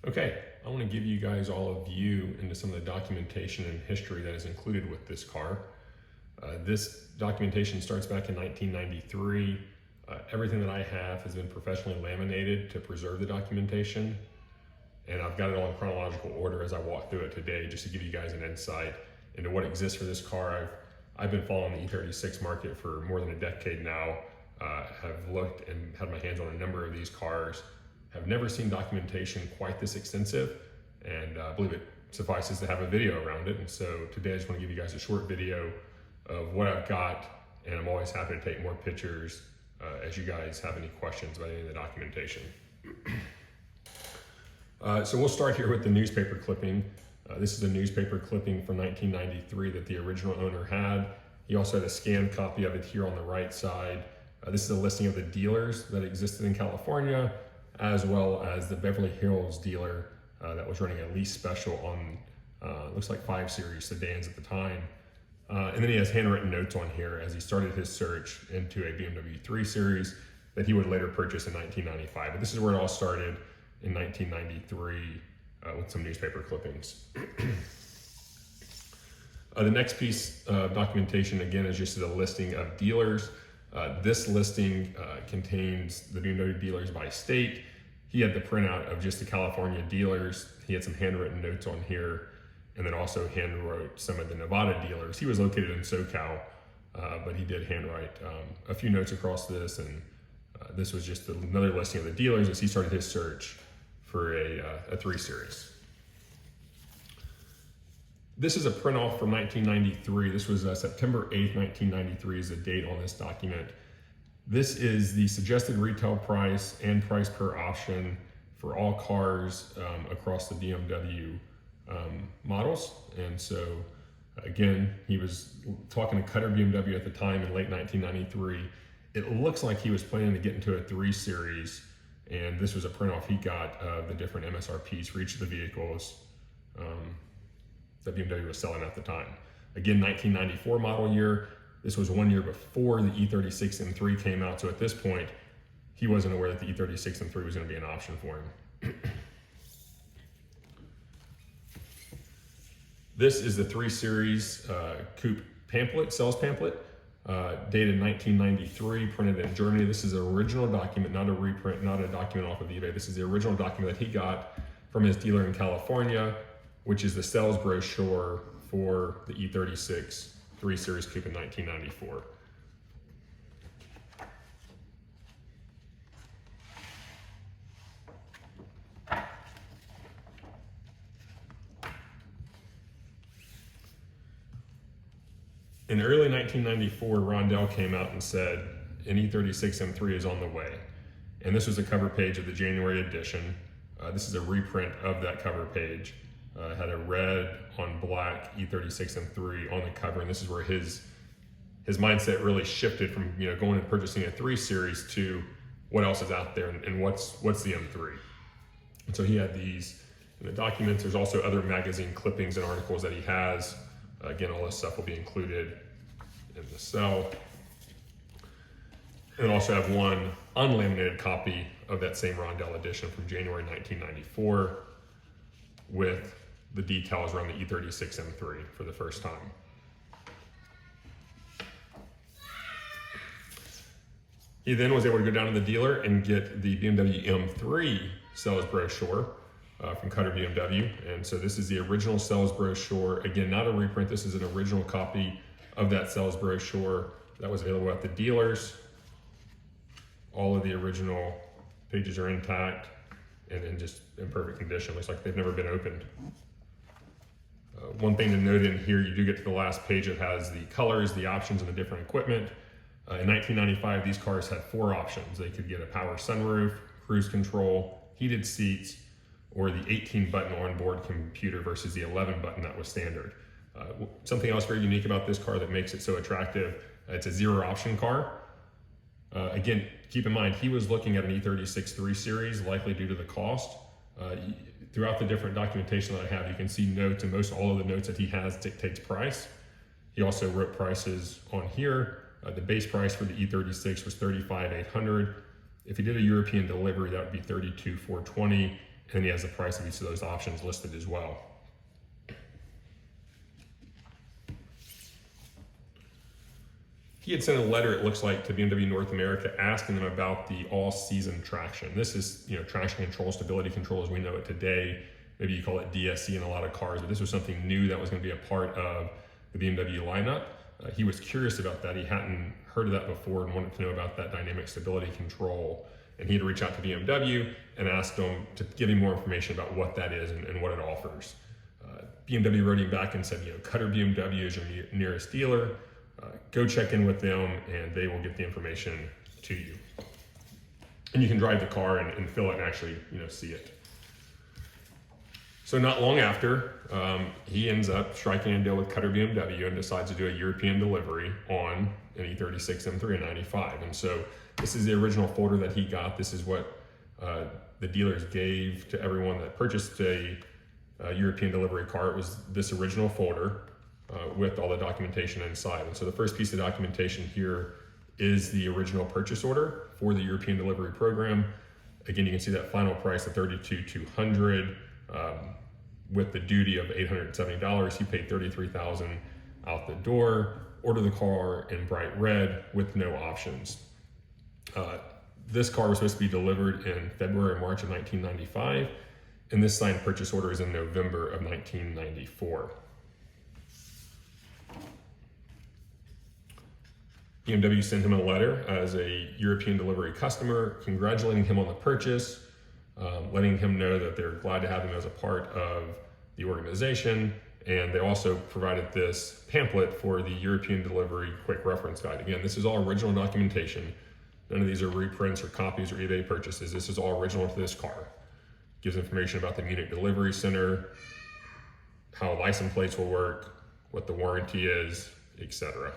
Okay, I want to give you guys all a view into some of the documentation and history that is included with this car. This documentation starts back in 1993. Everything that I have has been professionally laminated to preserve the documentation, and I've got it all in chronological order as I walk through it today, just to give you guys an insight into what exists for this car. I've been following the E36 market for more than a decade now. Have looked and had my hands on a number of these cars. Have never seen documentation quite this extensive, and I believe it suffices to have a video around it. And so today I just want to give you guys a short video of what I've got, and I'm always happy to take more pictures as you guys have any questions about any of the documentation. So we'll start here with the newspaper clipping. This is a newspaper clipping from 1993 that the original owner had. He also had a scanned copy of it here on the right side. This is a listing of the dealers that existed in California, as well as the Beverly Hills dealer that was running a lease special on, looks like 5 Series sedans at the time. And then he has handwritten notes on here as he started his search into a BMW 3 Series that he would later purchase in 1995. But this is where it all started in 1993 with some newspaper clippings. The next piece of documentation, again, is just a listing of dealers. This listing contains the BMW dealers by state. He had the printout of just the California dealers. He had some handwritten notes on here, and then also handwrote some of the Nevada dealers. He was located in SoCal, but he did handwrite a few notes across this, and this was just another listing of the dealers as he started his search for a 3 Series. This is a print off from 1993. This was September 8th, 1993 is the date on this document. This is the suggested retail price and price per option for all cars across the BMW models. And so again, he was talking to Cutter BMW at the time in late 1993. It looks like he was planning to get into a 3 Series, and this was a print off he got of the different MSRPs for each of the vehicles that BMW was selling at the time. Again, 1994 model year. This was 1 year before the E36 M3 came out. So at this point, he wasn't aware that the E36 M3 was going to be an option for him. This is the 3 Series coupe pamphlet, sales pamphlet, dated 1993, printed in Germany. This is an original document, not a reprint, not a document off of eBay. This is the original document that he got from his dealer in California, which is the sales brochure for the E36 3 Series coupe in 1994. In early 1994, Rondell came out and said, an E36 M3 is on the way. And this was the cover page of the January edition. This is a reprint of that cover page. Had a red on black E36 M3 on the cover, and this is where his mindset really shifted from going and purchasing a 3 Series to what else is out there and what's the M3. And so he had these in the documents. There's also other magazine clippings and articles that he has. Again, all this stuff will be included in the cell. And also have one unlaminated copy of that same Rondell edition from January 1994 with the details around the E36 M3 for the first time. He then was able to go down to the dealer and get the BMW M3 sales brochure from Cutter BMW. And so this is the original sales brochure. Again, not a reprint. This is an original copy of that sales brochure that was available at the dealers. All of the original pages are intact and just in perfect condition. Looks like they've never been opened. One thing to note in here, you do get to the last page, it has the colors, the options, and the different equipment. In 1995, these cars had 4 options. They could get a power sunroof, cruise control, heated seats, or the 18-button onboard computer versus the 11-button that was standard. Something else very unique about this car that makes it so attractive, it's a 0 option car. Again, keep in mind, he was looking at an E36 3 Series, likely due to the cost. Throughout the different documentation that I have, you can see notes, and most all of the notes that he has dictates price. He also wrote prices on here. The base price for the E36 was $35,800. If he did a European delivery, that would be $32,420. and he has the price of each of those options listed as well. He had sent a letter, it looks like, to BMW North America asking them about the all-season traction. This is, traction control, stability control as we know it today. Maybe you call it DSC in a lot of cars, but this was something new that was going to be a part of the BMW lineup. He was curious about that. He hadn't heard of that before and wanted to know about that dynamic stability control. And he had to reach out to BMW and ask them to give him more information about what that is and what it offers. BMW wrote him back and said, Cutter BMW is your nearest dealer. Go check in with them and they will get the information to you. And you can drive the car and feel it and actually see it. So not long after, he ends up striking a deal with Cutter BMW and decides to do a European delivery on an E36 M3 and 95. And so this is the original folder that he got. This is what the dealers gave to everyone that purchased a European delivery car. It was this original folder with all the documentation inside. And so the first piece of documentation here is the original purchase order for the European delivery program. Again, you can see that final price of $32,200 with the duty of $870. He paid $33,000 out the door, ordered the car in bright red with no options. This car was supposed to be delivered in February or March of 1995, and this signed purchase order is in November of 1994. BMW sent him a letter as a European delivery customer, congratulating him on the purchase, letting him know that they're glad to have him as a part of the organization. And they also provided this pamphlet for the European Delivery Quick Reference Guide. Again, this is all original documentation. None of these are reprints or copies or eBay purchases. This is all original to this car. Gives information about the Munich Delivery Center, how license plates will work, what the warranty is, etc.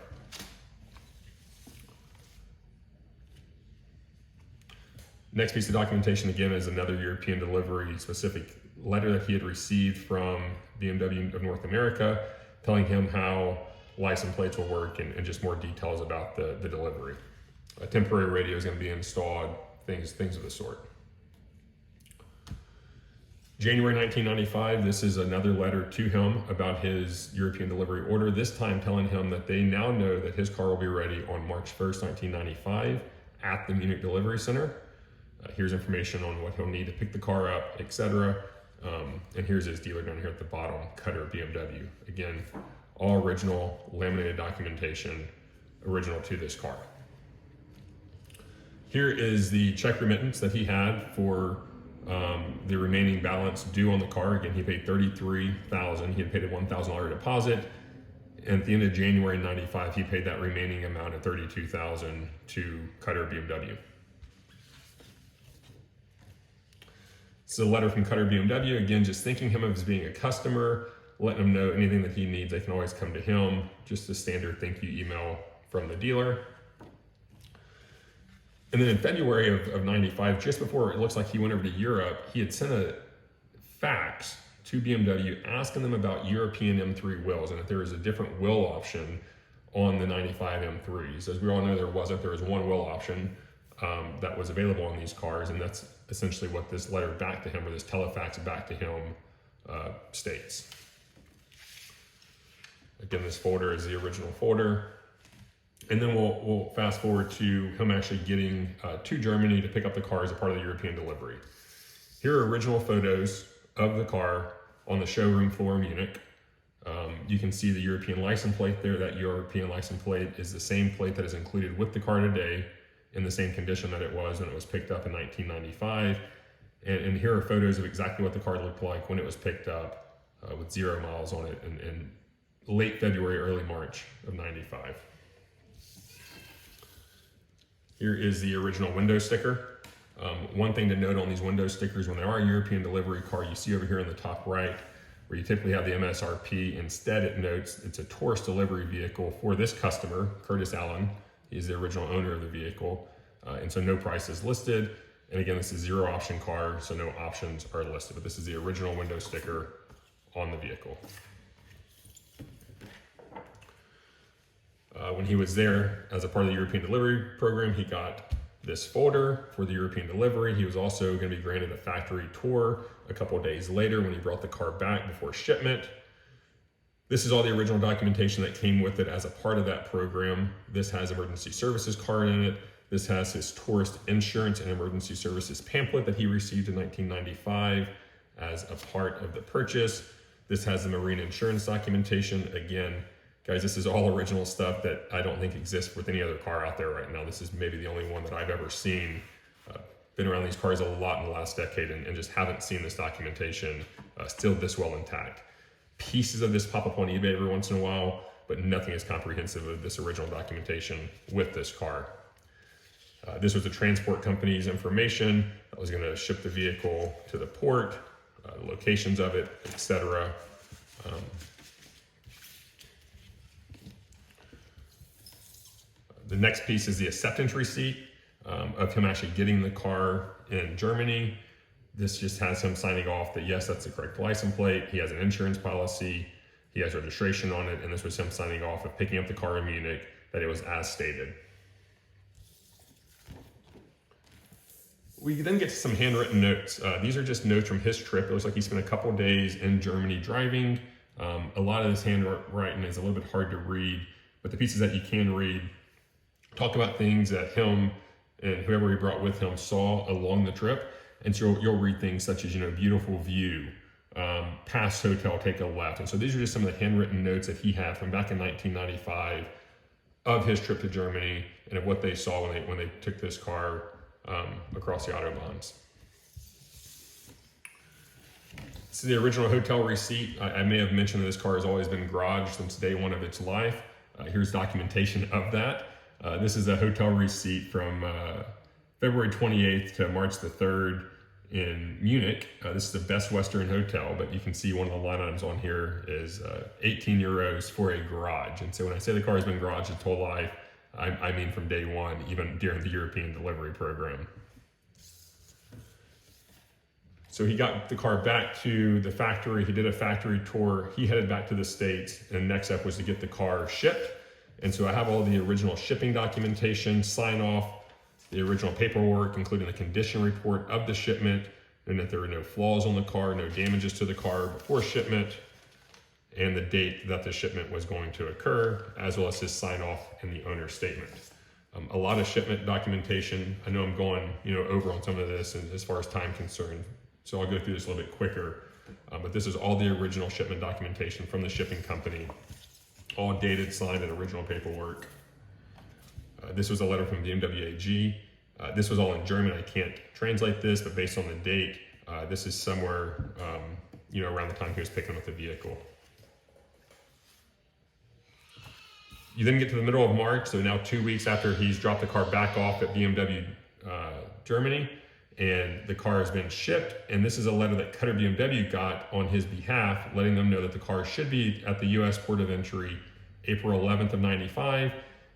Next piece of documentation, again, is another European delivery specific letter that he had received from BMW of North America, telling him how license plates will work and just more details about the delivery. A temporary radio is going to be installed, things of the sort. January 1995, this is another letter to him about his European delivery order, this time telling him that they now know that his car will be ready on March 1st, 1995 at the Munich Delivery Center. Here's information on what he'll need to pick the car up, etc. And here's his dealer down here at the bottom, Cutter BMW. Again, all original laminated documentation, original to this car. Here is the check remittance that he had for the remaining balance due on the car. Again, he paid $33,000. He had paid a $1,000 deposit. And at the end of January 95, he paid that remaining amount of $32,000 to Cutter BMW. It's a letter from Cutter BMW, again, just thanking him of as being a customer, letting him know anything that he needs, they can always come to him. Just a standard thank you email from the dealer. And then in February of 95, just before it looks like he went over to Europe, he had sent a fax to BMW asking them about European M3 wheels and if there was a different wheel option on the 95 M3s. As we all know, there was one wheel option that was available on these cars, and that's essentially what this letter back to him, or this telefax back to him, states. Again, this folder is the original folder. And then we'll fast forward to him actually getting to Germany to pick up the car as a part of the European delivery. Here are original photos of the car on the showroom floor in Munich. You can see the European license plate there. That European license plate is the same plate that is included with the car today, in the same condition that it was when it was picked up in 1995. And here are photos of exactly what the car looked like when it was picked up with 0 miles on it in late February, early March of 95. Here is the original window sticker. One thing to note on these window stickers, when they are a European delivery car, you see over here in the top right, where you typically have the MSRP. Instead, it notes it's a tourist delivery vehicle for this customer, Curtis Allen. He's the original owner of the vehicle. And so no price is listed. And again, this is 0 option car, so no options are listed. But this is the original window sticker on the vehicle. When he was there as a part of the European delivery program, he got this folder for the European delivery. He was also going to be granted a factory tour a couple days later when he brought the car back before shipment. This is all the original documentation that came with it as a part of that program. This has emergency services card in it. This has his tourist insurance and emergency services pamphlet that he received in 1995 as a part of the purchase. This has the marine insurance documentation. Again, guys, this is all original stuff that I don't think exists with any other car out there right now. This is maybe the only one that I've ever seen. Been around these cars a lot in the last decade and just haven't seen this documentation still this well intact. Pieces of this pop up on eBay every once in a while, but nothing is comprehensive of this original documentation with this car. This was the transport company's information that was going to ship the vehicle to the port, locations of it, etc. The next piece is the acceptance receipt of him actually getting the car in Germany. This just has him signing off that yes, that's the correct license plate. He has an insurance policy. He has registration on it. And this was him signing off of picking up the car in Munich, that it was as stated. We then get to some handwritten notes. These are just notes from his trip. It looks like he spent a couple days in Germany driving. A lot of this handwriting is a little bit hard to read, but the pieces that you can read talk about things that him and whoever he brought with him saw along the trip. And so you'll read things such as, beautiful view, past hotel, take a left. And so these are just some of the handwritten notes that he had from back in 1995 of his trip to Germany and of what they saw when they took this car across the Autobahns. This is the original hotel receipt. I may have mentioned that this car has always been garaged since day one of its life. Here's documentation of that. This is a hotel receipt from February 28th to March the 3rd in Munich. This is the Best Western Hotel, but you can see one of the line items on here is 18 euros for a garage. And so when I say the car has been garaged its whole life, I mean from day one, even during the European delivery program. So he got the car back to the factory. He did a factory tour. He headed back to the States, and next step was to get the car shipped. And so I have all the original shipping documentation, sign off, the original paperwork, including the condition report of the shipment, and that there were no flaws on the car, no damages to the car before shipment, and the date that the shipment was going to occur, as well as his sign off in the owner's statement. A lot of shipment documentation. I know I'm going over on some of this and as far as time concerned, so I'll go through this a little bit quicker. But this is all the original shipment documentation from the shipping company, all dated, signed, and original paperwork. This was a letter from BMW AG. This was all in German. I can't translate this, but based on the date, this is somewhere around the time he was picking up the vehicle. You then get to the middle of March, so now 2 weeks after he's dropped the car back off at BMW Germany, and the car has been shipped. And this is a letter that Cutter BMW got on his behalf, letting them know that the car should be at the US port of entry April 11th of 95.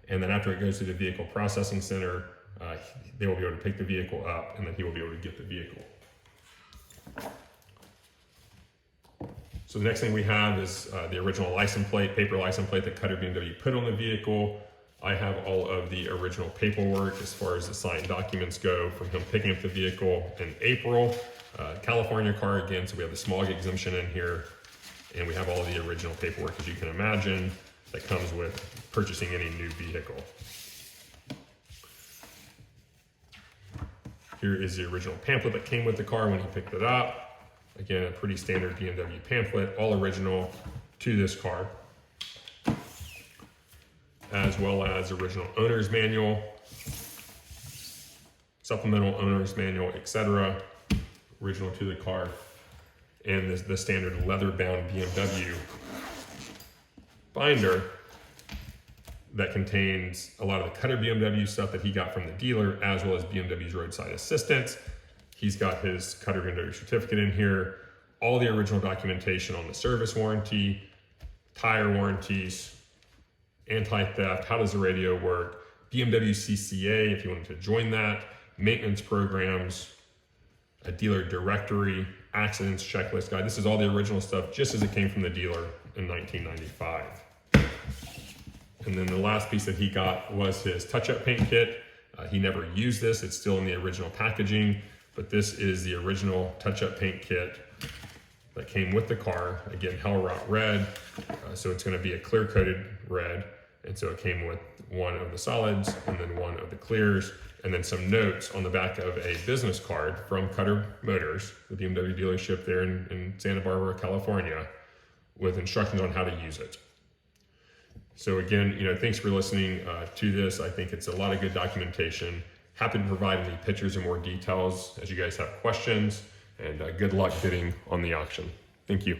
And then after it goes to the vehicle processing center, they will be able to pick the vehicle up, and then he will be able to get the vehicle. So the next thing we have is the original license plate, paper license plate that Cutter BMW put on the vehicle. I have all of the original paperwork as far as the signed documents go from him picking up the vehicle in April. California car again, so we have the smog exemption in here, and we have all of the original paperwork, as you can imagine, that comes with purchasing any new vehicle. Here is the original pamphlet that came with the car when he picked it up. Again, a pretty standard BMW pamphlet, all original to this car, as well as original owner's manual, supplemental owner's manual, etc., original to the car, and the standard leather-bound BMW binder that contains a lot of the Cutter BMW stuff that he got from the dealer, as well as BMW's roadside assistance. He's got his Cutter BMW certificate in here, all the original documentation on the service warranty, tire warranties, anti-theft, how does the radio work, BMW CCA if you wanted to join that, maintenance programs, a dealer directory, accidents checklist guide. This is all the original stuff just as it came from the dealer in 1995. And then the last piece that he got was his touch-up paint kit. He never used this. It's still in the original packaging, but this is the original touch-up paint kit that came with the car. Again, Hellrot red, so it's going to be a clear-coated red, and so it came with one of the solids and then one of the clears, and then some notes on the back of a business card from Cutter Motors, the BMW dealership there in Santa Barbara, California, with instructions on how to use it. So again, thanks for listening to this. I think it's a lot of good documentation. Happy to provide any pictures and more details as you guys have questions, and good luck bidding on the auction. Thank you.